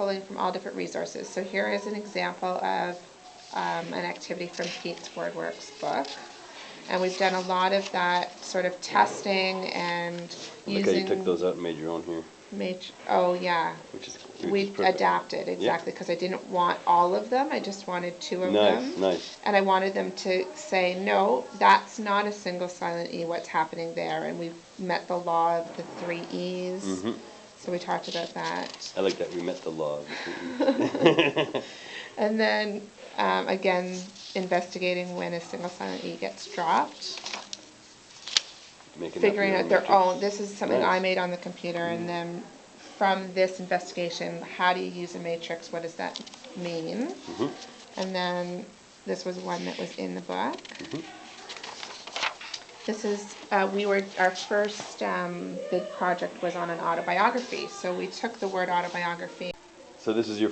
pulling from all different resources. So here is an example of an activity from Pete's WordWorks book. And we've done a lot of that sort of testing and using... you took those out and made your own here. Oh, yeah. Which is adapted, exactly, because I didn't want all of them. I just wanted 2 of them. Nice. And I wanted them to say, no, that's not a single silent E, what's happening there. And we've met the law of the 3 E's. Mm-hmm. So we talked about that. I like that, we met the law of the 3 E's. And then, again, investigating when a single silent E gets dropped. Figuring out their own. This is something I made on the computer, and then from this investigation, how do you use a matrix? What does that mean? And then this was one that was in the book. This is our first big project was on an autobiography. So we took the word autobiography. So this is your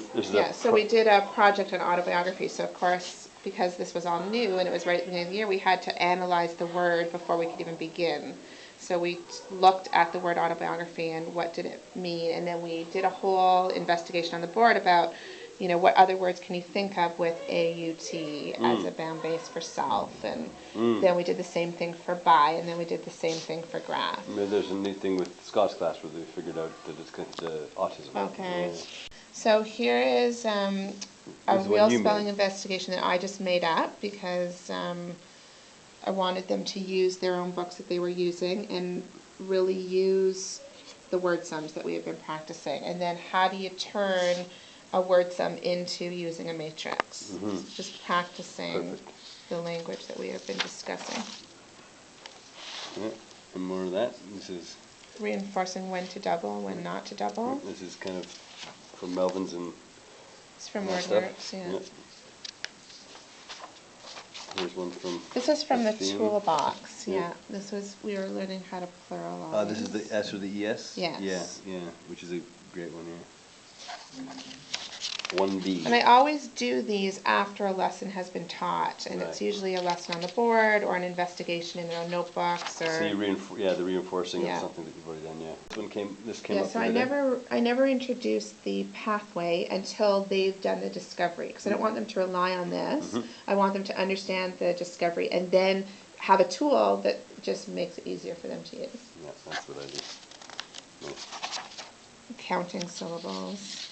so we did a project on autobiography. So of course, because this was all new and it was right at the beginning of the year, we had to analyze the word before we could even begin. So we looked at the word autobiography and what did it mean, and then we did a whole investigation on the board about, what other words can you think of with AUT as a bound base for self, and then we did the same thing for by, and then we did the same thing for graph. There's a neat thing with Scott's class where they figured out that it's autism. Okay. So here is a real spelling investigation that I just made up because I wanted them to use their own books that they were using and really use the word sums that we have been practicing. And then how do you turn a word sum into using a matrix? Just practicing the language that we have been discussing. Yeah, and more of that. This is reinforcing when to double and when not to double. This is kind of from Melvin's and it's from WordWorks, yeah. Here's one from... This is from the toolbox, yeah. This was, we were learning how to pluralize. This is the S or the ES? Yes. Yeah, which is a great one, yeah. 1B. And I always do these after a lesson has been taught, and it's usually a lesson on the board or an investigation in their own notebooks. Or so you the reinforcing of something that you've already done, This came up so I never introduced the pathway until they've done the discovery, because I don't want them to rely on this. I want them to understand the discovery and then have a tool that just makes it easier for them to use. Yeah, that's what I do. Nice. Counting syllables.